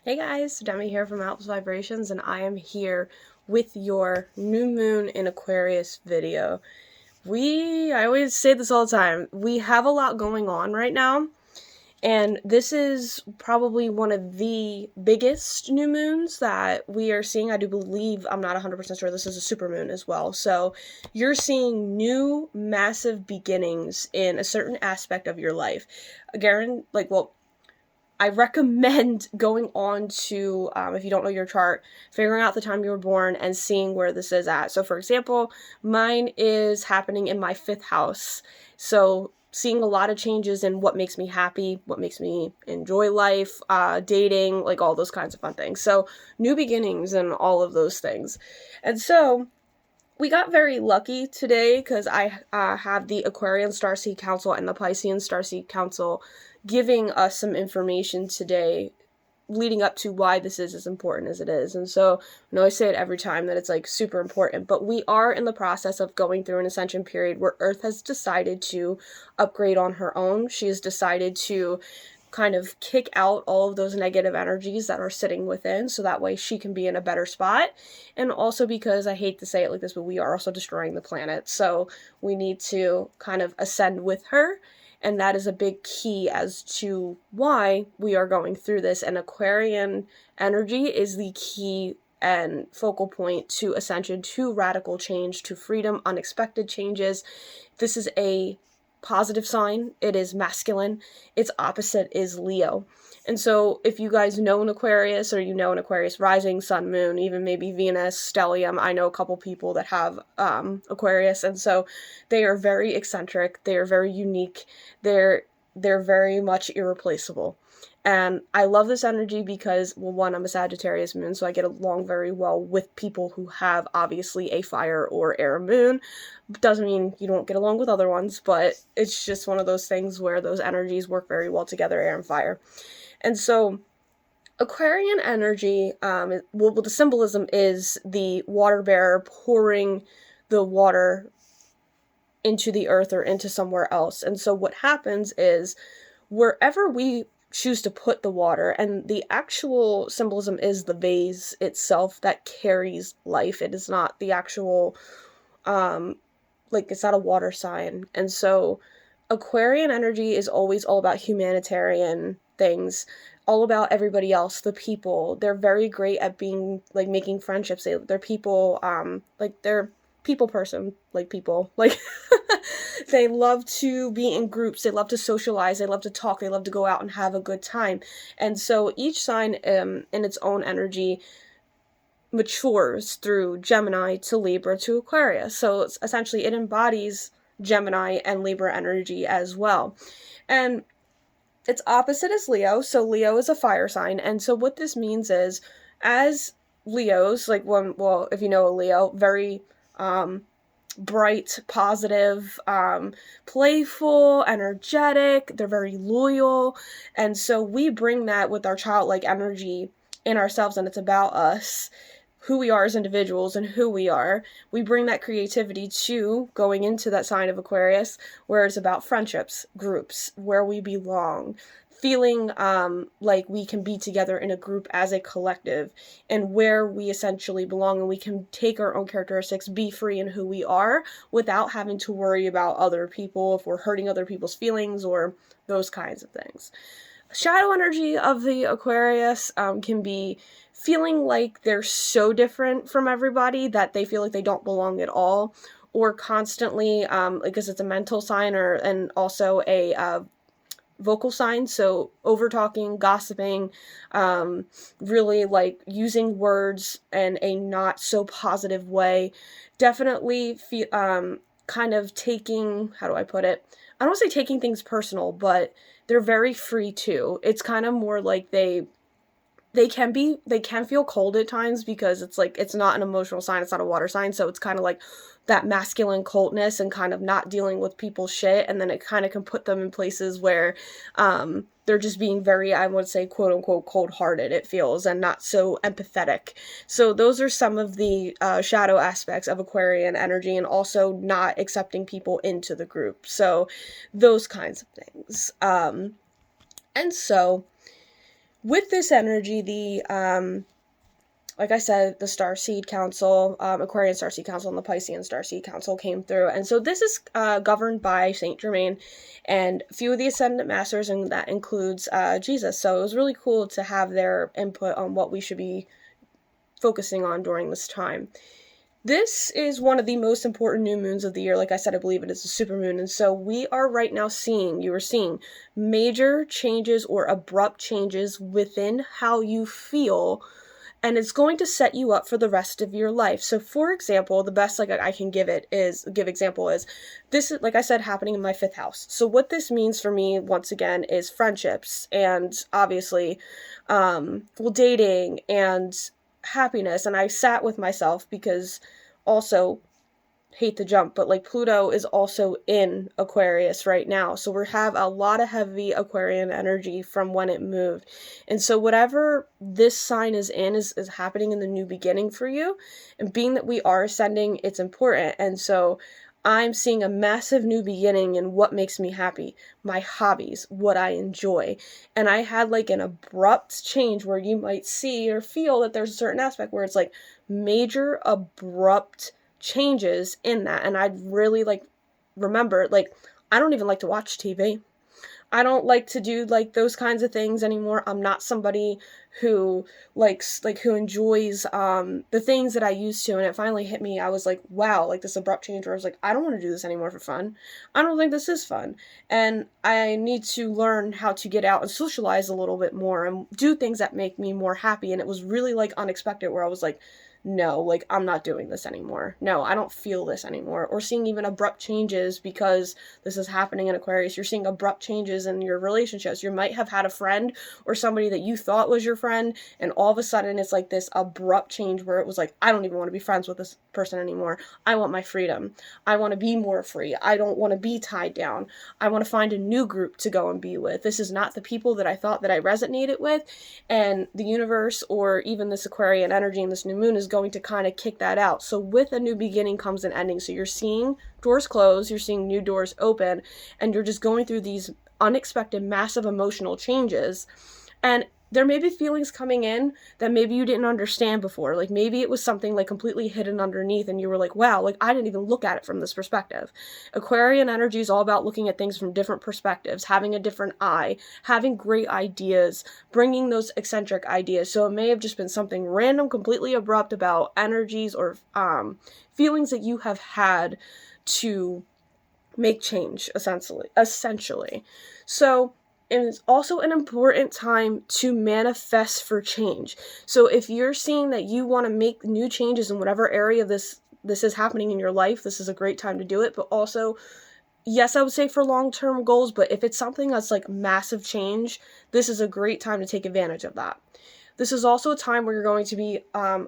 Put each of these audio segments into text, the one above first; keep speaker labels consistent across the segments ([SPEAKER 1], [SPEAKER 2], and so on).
[SPEAKER 1] Hey guys, Demi here from Alps Vibrations, and I am here with your new moon in Aquarius video. I always say this all the time, we have a lot going on right now, and this is probably one of the biggest new moons that we are seeing. I do believe, I'm not 100% sure, this is a super moon as well. So you're seeing new massive beginnings in a certain aspect of your life. Again, I recommend going on to, if you don't know your chart, figuring out the time you were born and seeing where this is at. So, for example, mine is happening in my fifth house. So, seeing a lot of changes in what makes me happy, what makes me enjoy life, dating, like all those kinds of fun things. So, new beginnings and all of those things. And so, we got very lucky today because I have the Aquarian Starseed Council and the Piscean Starseed Council giving us some information today leading up to why this is as important as it is. And so I know I say it every time that it's like super important, but we are in the process of going through an ascension period where Earth has decided to upgrade on her own. She has decided to kind of kick out all of those negative energies that are sitting within so that way she can be in a better spot. And also because I hate to say it like this, but we are also destroying the planet. So we need to kind of ascend with her. And that is a big key as to why we are going through this. And Aquarian energy is the key and focal point to ascension, to radical change, to freedom, unexpected changes. This is a positive sign. It is masculine. Its opposite is Leo. And so if you guys know an Aquarius, or you know an Aquarius rising, sun, moon, even maybe Venus, stellium, I know a couple people that have Aquarius, and so they are very eccentric, they are very unique, they're very much irreplaceable. And I love this energy because, well, one, I'm a Sagittarius moon, so I get along very well with people who have obviously a fire or air moon. Doesn't mean you don't get along with other ones, but it's just one of those things where those energies work very well together, air and fire. And so Aquarian energy, the symbolism is the water bearer pouring the water into the earth or into somewhere else. And so what happens is wherever we choose to put the water, and the actual symbolism is the vase itself that carries life. It is not the actual, it's not a water sign. And so Aquarian energy is always all about humanitarian things, all about everybody else, the people. They're very great at being, like, making friendships. They're people, they're people person, like people. Like, they love to be in groups, they love to socialize, they love to talk, they love to go out and have a good time. And so each sign in its own energy matures through Gemini to Libra to Aquarius. So it's essentially, it embodies Gemini and Libra energy as well. And its opposite is Leo. So Leo is a fire sign. And so what this means is, as Leos, if you know a Leo, very bright, positive, playful, energetic, they're very loyal. And so we bring that with our childlike energy in ourselves, and it's about us, who we are as individuals and who we are. We bring that creativity to going into that sign of Aquarius, where it's about friendships, groups, where we belong, feeling like we can be together in a group as a collective, and where we essentially belong, and we can take our own characteristics, be free in who we are without having to worry about other people, if we're hurting other people's feelings or those kinds of things. Shadow energy of the Aquarius can be feeling like they're so different from everybody that they feel like they don't belong at all, or constantly, because it's a mental sign, and also a vocal sign, so over talking, gossiping, really like using words in a not so positive way. Definitely kind of taking, how do I put it? I don't want to say taking things personal, but they're very free too. It's kind of more like they can feel cold at times, because it's like, it's not an emotional sign, it's not a water sign, so it's kind of like that masculine coldness and kind of not dealing with people's shit, and then it kind of can put them in places where they're just being very, I would say, quote unquote, cold-hearted, it feels, and not so empathetic. So those are some of the shadow aspects of Aquarian energy, and also not accepting people into the group. So those kinds of things. And so with this energy, like I said, the Starseed Council, Aquarian Starseed Council, and the Piscean Starseed Council came through. And so this is governed by Saint Germain and a few of the Ascendant Masters, and that includes Jesus. So it was really cool to have their input on what we should be focusing on during this time. This is one of the most important new moons of the year. Like I said, I believe it is a supermoon. And so we are right now seeing major changes or abrupt changes within how you feel, and it's going to set you up for the rest of your life. So for example, the best I can give example is this is, like I said, happening in my 5th house. So what this means for me, once again, is friendships and obviously dating and happiness. And I sat with myself because also, hate to jump, but like Pluto is also in Aquarius right now. So we have a lot of heavy Aquarian energy from when it moved. And so whatever this sign is in is happening in the new beginning for you. And being that we are ascending, it's important. And so I'm seeing a massive new beginning in what makes me happy, my hobbies, what I enjoy. And I had like an abrupt change where you might see or feel that there's a certain aspect where it's like major abrupt changes in that. And I'd really remember, I don't even like to watch TV. I don't like to do those kinds of things anymore. I'm not somebody who who enjoys the things that I used to. And it finally hit me. I was like, wow, this abrupt change where I was like, I don't want to do this anymore for fun. I don't think this is fun. And I need to learn how to get out and socialize a little bit more and do things that make me more happy. And it was really unexpected where I was like, no, I'm not doing this anymore. No, I don't feel this anymore. Or seeing even abrupt changes because this is happening in Aquarius. You're seeing abrupt changes in your relationships. You might have had a friend or somebody that you thought was your friend, and all of a sudden it's this abrupt change where it was I don't even want to be friends with this person anymore. I want my freedom. I want to be more free. I don't want to be tied down. I want to find a new group to go and be with. This is not the people that I thought that I resonated with, and the universe or even this Aquarian energy and this new moon is going to kind of kick that out. So with a new beginning comes an ending. So you're seeing doors close, you're seeing new doors open, and you're just going through these unexpected, massive emotional changes. And there may be feelings coming in that maybe you didn't understand before. Maybe it was something completely hidden underneath and you were like, wow, I didn't even look at it from this perspective. Aquarian energy is all about looking at things from different perspectives, having a different eye, having great ideas, bringing those eccentric ideas. So it may have just been something random, completely abrupt about energies or feelings that you have had to make change, essentially. So it's also an important time to manifest for change. So if you're seeing that you want to make new changes in whatever area this is happening in your life, this is a great time to do it. But also, yes, I would say for long-term goals, but if it's something that's massive change, this is a great time to take advantage of that. This is also a time where you're going to be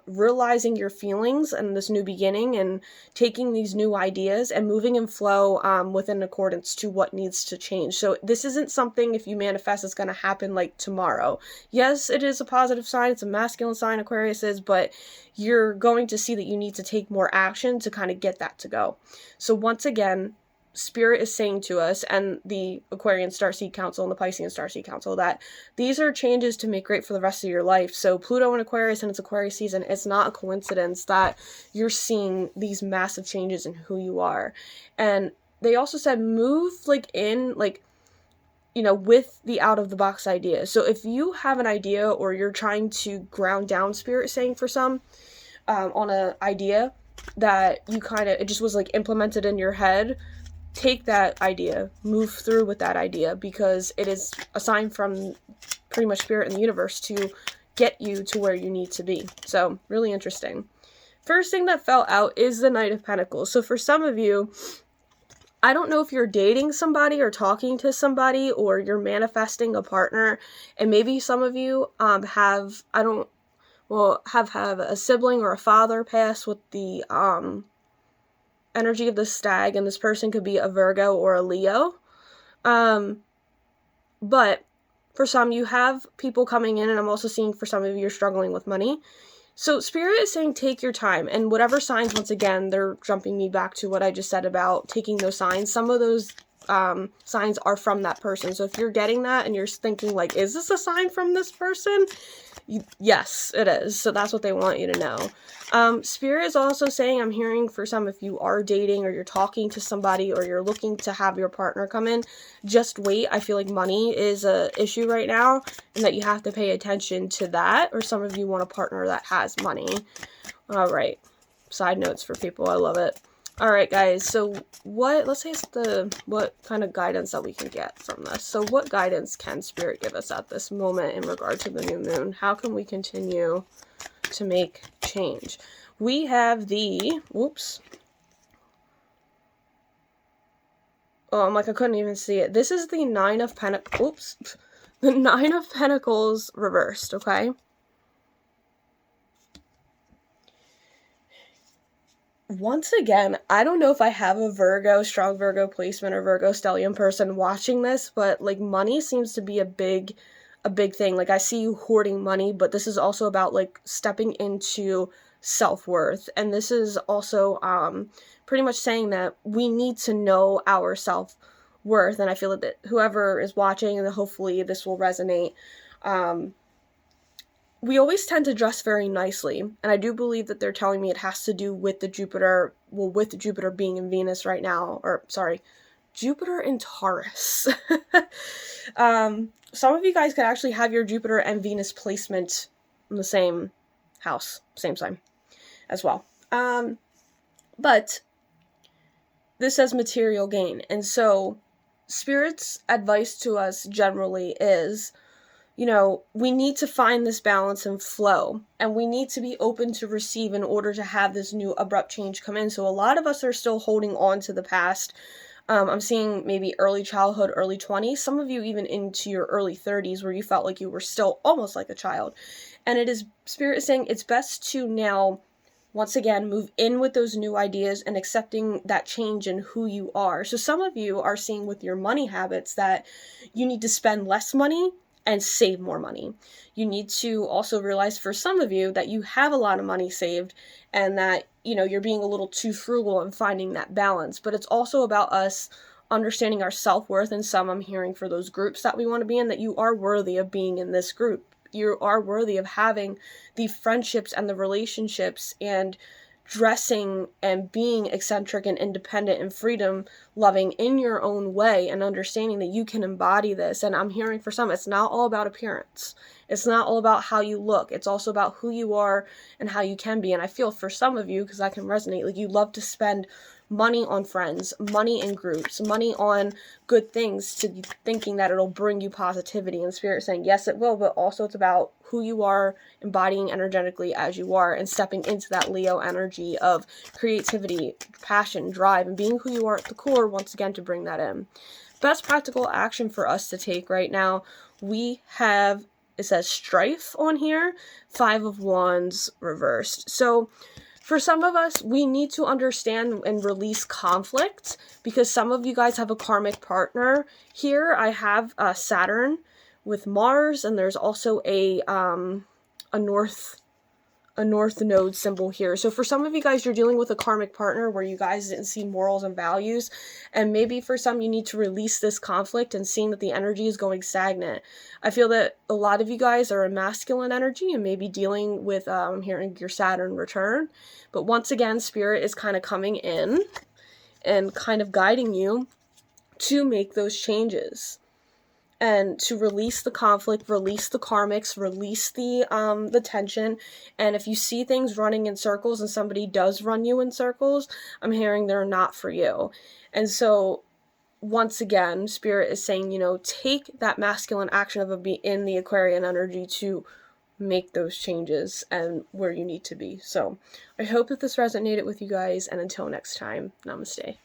[SPEAKER 1] realizing your feelings and this new beginning and taking these new ideas and moving in flow within accordance to what needs to change. So this isn't something, if you manifest, it's going to happen tomorrow. Yes, it is a positive sign. It's a masculine sign, Aquarius is, but you're going to see that you need to take more action to kind of get that to go. So once again, Spirit is saying to us, and the Aquarian Starseed Council and the Piscean Starseed Council, that these are changes to make great for the rest of your life. So Pluto in Aquarius and it's Aquarius season, it's not a coincidence that you're seeing these massive changes in who you are. And they also said move with the out-of-the-box idea. So if you have an idea or you're trying to ground down, Spirit saying for some, on an idea that you it just was implemented in your head, take that idea, move through with that idea, because it is a sign from pretty much Spirit in the universe to get you to where you need to be. So, really interesting. First thing that fell out is the Knight of Pentacles. So for some of you, I don't know if you're dating somebody or talking to somebody or you're manifesting a partner, and maybe some of you have a sibling or a father pass with the energy of the stag, and this person could be a Virgo or a Leo. But for some, you have people coming in, and I'm also seeing for some of you, you're struggling with money. So Spirit is saying take your time, and whatever signs, once again, they're jumping me back to what I just said about taking those signs. Some of those signs are from that person. So if you're getting that and you're thinking like, is this a sign from this person? Yes, it is. So that's what they want you to know. Spirit is also saying, I'm hearing for some, if you are dating or you're talking to somebody or you're looking to have your partner come in, just wait. I feel like money is a issue right now and that you have to pay attention to that, or some of you want a partner that has money. All right. Side notes for people. I love it. All right, guys. So let's say what kind of guidance that we can get from this. So what guidance can Spirit give us at this moment in regard to the new moon? How can we continue to make change? We have whoops. Oh, I'm like, I couldn't even see it. This is the Nine of Pentacles. Oops. The Nine of Pentacles reversed, okay? Once again, I don't know if I have a strong Virgo placement or Virgo stellium person watching this, but like money seems to be a big thing. Like I see you hoarding money, but this is also about like stepping into self-worth. And this is also pretty much saying that we need to know our self-worth. And I feel that whoever is watching, and hopefully this will resonate, we always tend to dress very nicely, and I do believe that they're telling me it has to do with the Jupiter, with Jupiter being in Venus right now, or sorry, Jupiter in Taurus. Some of you guys could actually have your Jupiter and Venus placement in the same house, same sign as well. But this says material gain, and so Spirit's advice to us generally is, you know, we need to find this balance and flow, and we need to be open to receive in order to have this new abrupt change come in. So a lot of us are still holding on to the past. I'm seeing maybe early childhood, early 20s, some of you even into your early 30s where you felt like you were still almost like a child. And it is Spirit saying it's best to now, once again, move in with those new ideas and accepting that change in who you are. So some of you are seeing with your money habits that you need to spend less money and save more money. You need to also realize for some of you that you have a lot of money saved and that, you know, you're being a little too frugal and finding that balance. But it's also about us understanding our self-worth. And some, I'm hearing for those groups that we want to be in, that you are worthy of being in this group. You are worthy of having the friendships and the relationships and dressing and being eccentric and independent and freedom loving in your own way, and understanding that you can embody this. And I'm hearing for some, it's not all about appearance. It's not all about how you look. It's also about who you are and how you can be. And I feel for some of you, because I can resonate, like you love to spend money on friends, money in groups, money on good things, to thinking that it'll bring you positivity. And Spirit saying, yes, it will, but also it's about who you are, embodying energetically as you are, and stepping into that Leo energy of creativity, passion, drive, and being who you are at the core, once again, to bring that in. Best practical action for us to take right now, we have, it says strife on here, 5 of Wands reversed. So for some of us, we need to understand and release conflict, because some of you guys have a karmic partner here. I have Saturn with Mars, and there's also a north node symbol here. So for some of you guys, you're dealing with a karmic partner where you guys didn't see morals and values, and maybe for some you need to release this conflict and seeing that the energy is going stagnant. I feel that a lot of you guys are in masculine energy and maybe dealing with hearing your Saturn return, but once again, Spirit is kind of coming in and kind of guiding you to make those changes and to release the conflict, release the karmics, release the tension. And if you see things running in circles and somebody does run you in circles, I'm hearing they're not for you. And so once again, Spirit is saying, you know, take that masculine action of in the Aquarian energy to make those changes and where you need to be. So I hope that this resonated with you guys, and until next time, namaste.